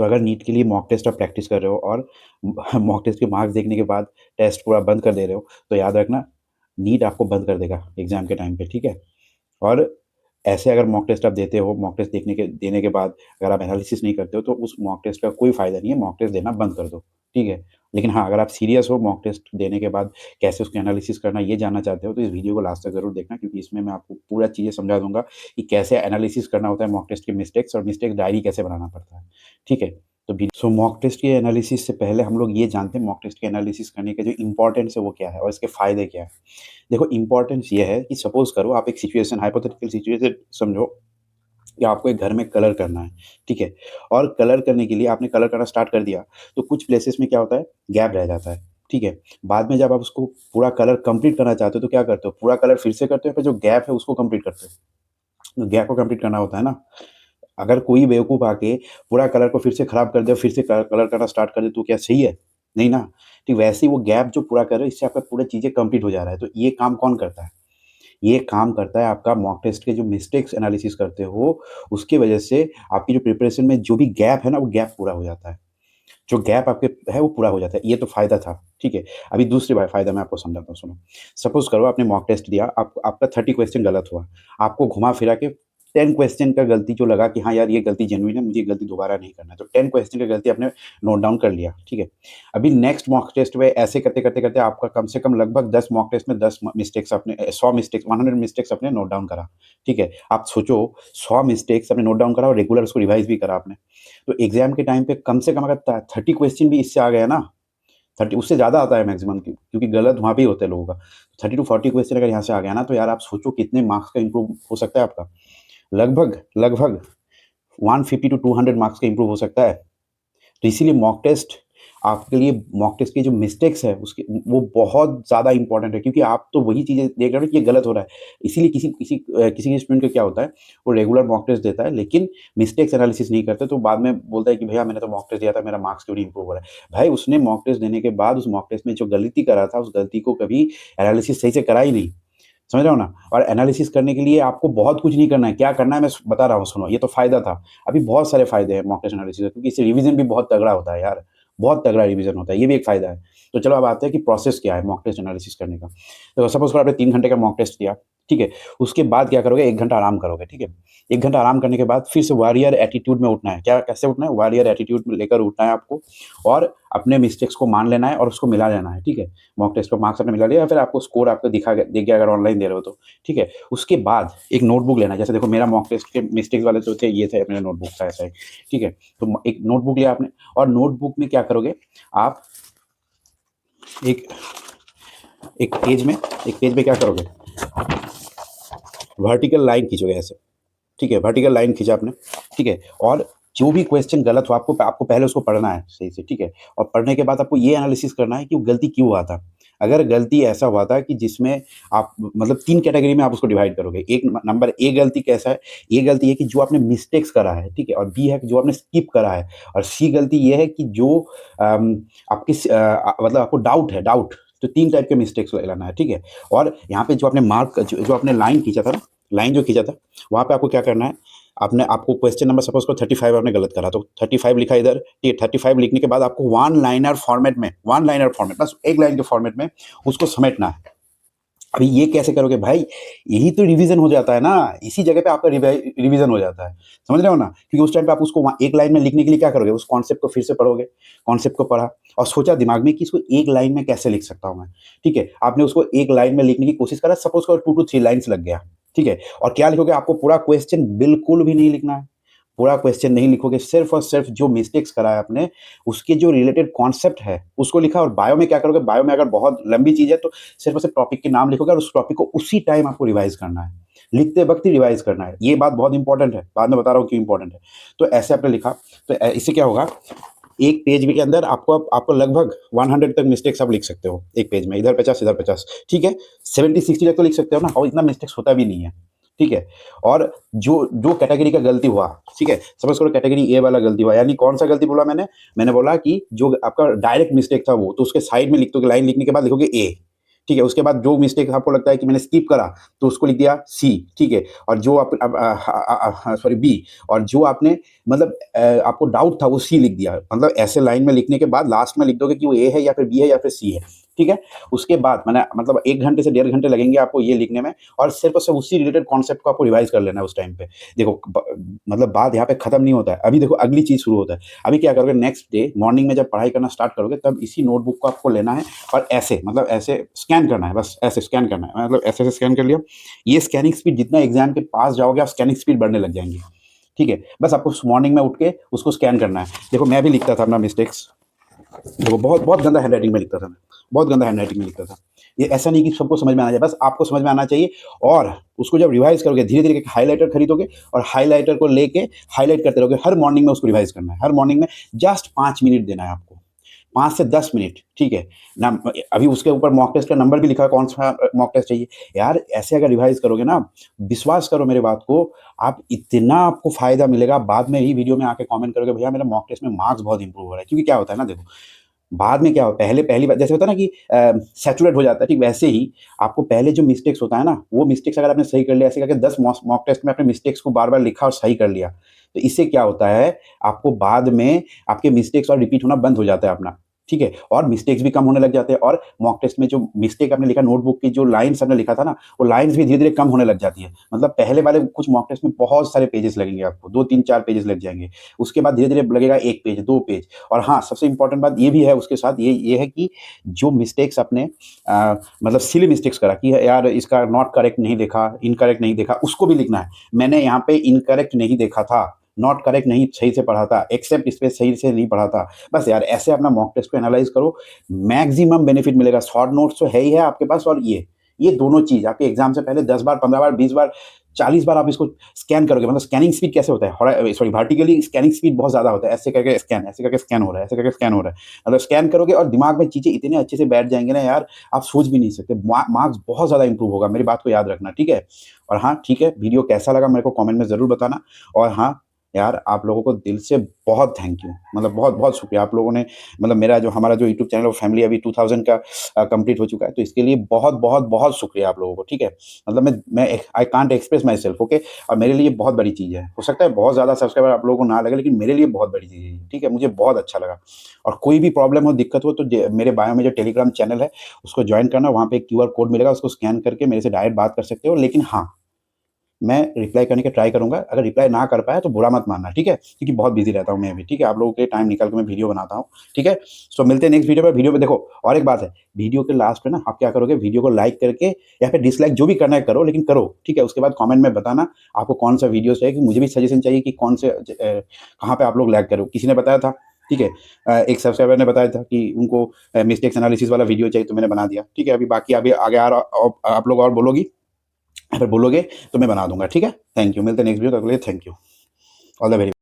सो अगर नीट के लिए मॉक टेस्ट आप प्रैक्टिस कर रहे हो और मॉक टेस्ट के मार्क्स देखने के बाद टेस्ट पूरा बंद कर दे रहे हो, तो याद रखना, नीट आपको बंद कर देगा एग्ज़ाम के टाइम पे, ठीक है? और ऐसे अगर मॉक टेस्ट आप देते हो, मॉक टेस्ट देने के बाद अगर आप एनालिसिस नहीं करते हो, तो उस मॉक टेस्ट का कोई फ़ायदा नहीं है, मॉक टेस्ट देना बंद कर दो, ठीक है? लेकिन हाँ, अगर आप सीरियस हो मॉक टेस्ट देने के बाद कैसे उसको एनालिसिस करना ये जानना चाहते हो, तो इस वीडियो को लास्ट तक ज़रूर देखना, क्योंकि इसमें मैं आपको पूरा चीज़ें समझा दूँगा कि कैसे एनालिसिस करना होता है मॉक टेस्ट के मिस्टेक्स और मिस्टेक डायरी कैसे बनाना पड़ता है, ठीक है? तो मॉक टेस्ट के एनालिसिस से पहले हम लोग ये जानते हैं मॉक टेस्ट के एनालिसिस करने का जो इम्पोर्टेंस है वो क्या है और इसके फ़ायदे क्या हैं? देखो, इम्पोर्टेंस ये है कि सपोज़ करो आप एक सिचुएशन हाइपोथेटिकल सिचुएशन समझो कि आपको एक घर में कलर करना है, ठीक है? और कलर करने के लिए आपने कलर करना स्टार्ट कर दिया, तो कुछ प्लेसेस में क्या होता है, गैप रह जाता है, ठीक है? बाद में जब आप उसको पूरा कलर कंप्लीट करना चाहते हो, तो क्या करते हो? पूरा कलर फिर से करते हो, फिर जो गैप है उसको कंप्लीट करते हो। तो गैप को कंप्लीट करना होता है ना। अगर कोई बेवकूफ़ आके पूरा कलर को फिर से खराब कर दे और फिर से कलर करना स्टार्ट कर दे, तो क्या सही है? नहीं ना। ठीक वैसे ही वो गैप जो पूरा कर रहे हो, इससे आपका पूरा चीज़ें कंप्लीट हो जा रहा है। तो ये काम कौन करता है? ये काम करता है आपका मॉक टेस्ट के जो मिस्टेक्स एनालिसिस करते हो, उसकी वजह से आपकी जो प्रिपरेशन में जो भी गैप है ना, वो गैप पूरा हो जाता है। जो गैप आपके है वो पूरा हो जाता है। ये तो फ़ायदा था, ठीक है? अभी दूसरी बार फ़ायदा मैं आपको समझाता हूँ, सुनो। सपोज़ करो आपने मॉक टेस्ट दिया, आपका 30 क्वेश्चन गलत हुआ। आपको घुमा-फिरा के 10 क्वेश्चन का गलती जो लगा कि हाँ यार, ये गलती जेनुइन है, मुझे ये गलती दोबारा नहीं करना है। तो 10 क्वेश्चन का गलती आपने नोट डाउन कर लिया, ठीक है? अभी नेक्स्ट मॉक टेस्ट में ऐसे करते-करते आपका कम से कम लगभग 10 मॉक टेस्ट में 10 मिस्टेक्स आपने 100 मिस्टेक्स 100 मिस्टेक्स आपने नोट डाउन करा, ठीक है? आप सोचो, 100 मिस्टेक्स आपने नोट डाउन करा और रेगुलर उसको रिवाइज़ भी करा आपने। तो एग्ज़ाम के टाइम पे कम से कम अगर 30 क्वेश्चन भी इससे आ गया ना, 30 उससे ज़्यादा आता है मैक्सिमम, क्योंकि गलत वहाँ भी होता है लोगों का। 30 टू 40 क्वेश्चन अगर यहाँ से आ गया ना, तो यार आप सोचो कितने मार्क्स का इम्प्रूव हो सकता है आपका। लगभग 150 टू 200 मार्क्स का इम्प्रूव हो सकता है। तो इसीलिए मॉक टेस्ट के जो मिस्टेक्स है उसके वो बहुत ज़्यादा इम्पोर्टेंट है, क्योंकि आप तो वही चीज़ें देख रहे हो कि ये गलत हो रहा है। इसीलिए किसी स्टूडेंट का क्या होता है, वो रेगुलर मॉक टेस्ट देता है, लेकिन मिस्टेक्स एनालिसिस नहीं करता, तो बाद में बोलता है कि भैया मैंने तो मॉक टेस्ट दिया था, मेरा मार्क्स क्यों नहीं इम्प्रूव हो रहा है। भाई उसने मॉक टेस्ट देने के बाद उस मॉक टेस्ट में जो गलती करा था, उस गलती को कभी एनालिसिस सही से करा ही नहीं। समझ रहे हो ना? और एनालिसिस करने के लिए आपको बहुत कुछ नहीं करना है, क्या करना है मैं बता रहा हूँ, सुनो। ये तो फ़ायदा था। अभी बहुत सारे फ़ायदे हैं मॉक टेस्ट एनालिसिस का, क्योंकि इससे रिवीज़न भी बहुत तगड़ा होता है यार, बहुत तगड़ा रिवीज़न होता है, ये भी एक फ़ायदा है। तो चलो अब आते हैं कि प्रोसेस क्या है मॉक टेस्ट एनालिसिस करने का। तो सपोज़ करो आपने 3 घंटे का मॉक टेस्ट दिया, ठीक है? उसके बाद क्या करोगे, 1 घंटा आराम करोगे, ठीक है? 1 घंटा आराम करने के बाद फिर से वॉरियर एटीट्यूड में उठना है। क्या कैसे उठना है? वॉरियर एटीट्यूड में लेकर उठना है आपको, और अपने मिस्टेक्स को मान लेना है और उसको मिला लेना है, ठीक है? मॉक टेस्ट का मार्क्स आपने मिला लिया, या फिर आपको स्कोर आपको दिख गया अगर ऑनलाइन दे रहे हो तो, ठीक है? उसके बाद एक नोटबुक लेना है। जैसे देखो, मेरा मॉक टेस्ट के मिस्टेक्स वाले जो थे, ये थे, मेरा नोटबुक था ऐसा एक, ठीक है? तो एक नोटबुक लिया आपने, और नोटबुक में क्या करोगे आप, एक एक पेज में क्या करोगे, वर्टिकल लाइन खींचोगे ऐसे, ठीक है? वर्टिकल लाइन खींचा आपने, ठीक है? और जो भी क्वेश्चन गलत हो, आपको आपको पहले उसको पढ़ना है सही से, ठीक है? और पढ़ने के बाद आपको ये एनालिसिस करना है कि वो गलती क्यों हुआ था। अगर गलती ऐसा हुआ था कि जिसमें आप मतलब 3 कैटेगरी में आप उसको डिवाइड करोगे। एक नंबर ए गलती कैसा है? ए गलती है कि जो आपने मिस्टेक्स करा है, ठीक है? और बी है कि जो आपने स्किप करा है, और सी गलती ये है कि जो मतलब आपको डाउट है, डाउट। तो 3 टाइप के मिस्टेक्स लेना है, ठीक है? और यहाँ पे जो आपने जो आपने लाइन खींचा था ना, लाइन जो खींचा था, वहाँ पे आपको क्या करना है, आपको क्वेश्चन नंबर सपोज़ करो 35 आपने गलत करा, तो 35 लिखा इधर, ठीक है? 35 लिखने के बाद आपको वन लाइनर फॉर्मेट, बस एक लाइन के फॉर्मेट में उसको समेटना है। अभी ये कैसे करोगे भाई? यही तो रिवीजन हो जाता है ना, इसी जगह पे आपका रिवीजन हो जाता है। समझ रहे हो ना? क्योंकि उस टाइम पे आप उसको वहाँ एक लाइन में लिखने के लिए क्या करोगे, उस कॉन्सेप्ट को फिर से पढ़ोगे। कॉन्सेप्ट को पढ़ा और सोचा दिमाग में कि इसको एक लाइन में कैसे लिख सकता हूँ मैं, ठीक है? आपने उसको एक लाइन में लिखने की कोशिश करा, सपोज़ करो 2 टू 3 लाइन्स लग गया, ठीक है? और क्या लिखोगे, आपको पूरा क्वेश्चन बिल्कुल भी नहीं लिखना है। पूरा क्वेश्चन नहीं लिखोगे, सिर्फ़ और सिर्फ़ जो मिस्टेक्स करा है आपने, उसके जो रिलेटेड कॉन्सेप्ट है, उसको लिखा। और बायो में क्या करोगे, बायो में अगर बहुत लंबी चीज़ है, तो सिर्फ़ और सिर्फ़ टॉपिक के नाम लिखोगे और उस टॉपिक को उसी टाइम आपको रिवाइज़ करना है। लिखते वक़्त ही रिवाइज़ करना है। ये बात बहुत इंपॉर्टेंट है, बाद में बता रहा हूँ क्यों इंपॉर्टेंट है। तो ऐसे आपने लिखा, तो इससे क्या होगा, एक पेज के अंदर आपको लगभग 100 तक मिस्टेक्स आप लिख सकते हो, एक पेज में, इधर 50 इधर 50, ठीक है? 70-60 तक तो लिख सकते हो ना, और इतना मिस्टेक्स होता भी नहीं है, ठीक है? और जो जो कैटेगरी का गलती हुआ, ठीक है? सपोज़ करो कैटेगरी ए वाला गलती हुआ, यानी कौन-सा गलती बोला मैंने? मैंने बोला कि जो आपका डायरेक्ट मिस्टेक था वो, तो उसके साइड में लिख दोगे, लाइन लिखने के बाद लिखोगे ए, ठीक है? उसके बाद जो मिस्टेक आपको लगता है कि मैंने स्किप करा, तो उसको लिख दिया सी, ठीक है? और जो आप सॉरी बी, और जो आपने मतलब आपको डाउट था वो सी लिख दिया। मतलब ऐसे लाइन में लिखने के बाद लास्ट में लिख दोगे कि वो ए है या फिर बी है या फिर सी है, ठीक है? उसके बाद मैंने मतलब 1 घंटे से 1.5 घंटे लगेंगे आपको ये लिखने में, और सिर्फ़ और सिर्फ़ उसी रिलेटेड कॉन्सेप्ट को आपको रिवाइज़ कर लेना है उस टाइम पे। देखो मतलब बात यहाँ पे खत्म नहीं होता है। अभी देखो अगली चीज़ शुरू होता है। अभी क्या करोगे, नेक्स्ट डे मॉर्निंग में जब पढ़ाई करना स्टार्ट करोगे, तब इसी नोटबुक को आपको लेना है और ऐसे मतलब ऐसे स्कैन करना है, बस ऐसे स्कैन करना है। मतलब ऐसे-ऐसे स्कैन कर लिया। ये स्कैनिंग स्पीड जितना एग्ज़ाम के पास जाओगे, आप स्कैनिंग स्पीड बढ़ने लग जाएँगी। ठीक है? बस आपको मॉर्निंग में उठ के उसको स्कैन करना है। देखो मैं भी लिखता था अपना मिस्टेक्स, देखो बहुत बहुत गंदा हैंडराइटिंग में लिखता था मैं, बहुत गंदा हैंडराइटिंग में लिखता था। ये ऐसा नहीं कि सबको समझ में आना चाहिए, बस आपको समझ में आना चाहिए। और उसको जब रिवाइज़ करोगे, धीरे-धीरे एक हाइलाइटर खरीदोगे और हाइलाइटर को लेके हाइलाइट करते रहोगे। हर मॉर्निंग में उसको रिवाइज़ करना है। हर मॉर्निंग में जस्ट 5 मिनट देना है आपको। 5 से 10 मिनट, ठीक है? ना अभी उसके ऊपर मॉक टेस्ट का नंबर भी लिखा है, कौन-सा मॉक टेस्ट चाहिए। यार ऐसे अगर रिवाइज़ करोगे ना, विश्वास करो मेरी बात को, आप इतना आपको फ़ायदा मिलेगा, बाद में ही वीडियो में आके कमेंट करोगे, भैया मेरा मॉक टेस्ट में मार्क्स बहुत इंप्रूव हो रहा है। क्योंकि क्या होता है ना, देखो बाद में क्या हो, पहले पहली बार जैसे होता है ना कि सैचुरेट हो जाता है, ठीक वैसे ही आपको पहले जो मिस्टेक्स होता है ना, वो मिस्टेक्स अगर आपने सही कर लिया, ऐसे करके 10 मॉक टेस्ट में अपने मिस्टेक्स को बार-बार लिखा और सही कर लिया, तो इससे क्या होता है, आपको बाद में आपके मिस्टेक्स और रिपीट होना बंद हो जाता है अपना, ठीक है? और मिस्टेक्स भी कम होने लग जाते हैं, और मॉक टेस्ट में जो मिस्टेक आपने लिखा, नोटबुक की जो लाइन्स आपने लिखा था ना, वो लाइन्स भी धीरे-धीरे कम होने लग जाती है। मतलब पहले वाले कुछ मॉक टेस्ट में बहुत सारे पेजेज़ लगेंगे आपको, 2, 3, 4 पेजेज़ लग जाएँगे। उसके बाद धीरे-धीरे लगेगा 1 पेज, 2 पेज। और हाँ, सबसे इम्पोर्टेंट बात ये भी है उसके साथ, ये है कि जो मिस्टेक्स आपने मतलब सिली मिस्टेक्स करा कि यार इसका नॉट करेक्ट नहीं देखा, इनकरेक्ट नहीं देखा, उसको भी लिखना है। मैंने यहाँ पे इनकरेक्ट नहीं देखा था, नॉट करेक्ट नहीं सही से पढ़ा था, एक्सेप्ट स्पेस सही से नहीं पढ़ा था। बस यार ऐसे अपना मॉक टेस्ट को एनालाइज़ करो, मैक्सिमम बेनिफिट मिलेगा। शॉर्ट नोट्स तो है ही है आपके पास, और ये दोनों चीज़ आपके एग्ज़ाम से पहले 10 बार, 15 बार, 20 बार, 40 बार आप इसको स्कैन करोगे। मतलब स्कैनिंग स्पीड कैसे होता है, सॉरी वर्टिकली स्कैनिंग स्पीड बहुत ज़्यादा होता है। ऐसे करके स्कैन, ऐसे करके स्कैन हो रहा है, ऐसे करके स्कैन हो रहा है। मतलब स्कैन करोगे और दिमाग में चीज़ें इतने अच्छे से बैठ जाएँगे ना यार, आप सोच भी नहीं सकते। मार्क्स बहुत ज़्यादा इंप्रूव होगा, मेरी बात को याद रखना, ठीक है? और हाँ, ठीक है, वीडियो कैसा लगा मेरे को कमेंट में ज़रूर बताना। और हाँ, यार आप लोगों को दिल से बहुत थैंक यू, मतलब बहुत-बहुत शुक्रिया आप लोगों ने, मतलब हमारा जो यूट्यूब चैनल और फैमिली अभी 2000 का कंप्लीट हो चुका है, तो इसके लिए बहुत-बहुत शुक्रिया आप लोगों को, ठीक है? मतलब मैं I can't express my self, okay? और मेरे लिए बहुत बड़ी चीज़ है। हो सकता है बहुत ज़्यादा सब्सक्राइबर आप लोगों को ना लगे, लेकिन मेरे लिए बहुत बड़ी चीज़ है ये, ठीक है? मुझे बहुत अच्छा लगा। और कोई भी प्रॉब्लम हो, दिक्कत हो, तो मेरे बायो में जो टेलीग्राम चैनल है, उसको जॉइन करना, वहाँ पे एक क्यूआर कोड मिलेगा, उसको स्कैन करके मेरे से डायरेक्ट बात कर सकते हो। लेकिन हाँ, मैं रिप्लाई करने की ट्राई करूँगा। अगर रिप्लाई ना कर पाया तो बुरा मत मानना, ठीक है? क्योंकि बहुत बिज़ी रहता हूँ मैं भी, ठीक है? आप लोगों के लिए टाइम निकाल के मैं वीडियो बनाता हूँ, ठीक है? सो मिलते हैं नेक्स्ट वीडियो में। वीडियो में देखो, और एक बात है, वीडियो के लास्ट में ना आप क्या करोगे, वीडियो को लाइक करके या फिर डिसलाइक जो भी करना है करो, लेकिन करो, ठीक है? उसके बाद कमेंट में बताना आपको कौन-सा वीडियो चाहिए, कि मुझे भी सजेशन चाहिए कि कौन से कहाँ पे आप लोग लैग कर रहे हो। किसी ने बताया था, ठीक है? एक सब्सक्राइबर ने बताया था कि उनको मिस्टेक्स एनालिसिस वाला वीडियो चाहिए, तो मैंने बना दिया, ठीक है? अभी बाकी अभी आगे आ रहा, आप लोग और बोलोगी, अगर बोलोगे तो मैं बना दूँगा, ठीक है? Thank you. मिलते हैं नेक्स्ट वीडियो, तब तक के लिए thank you. All the very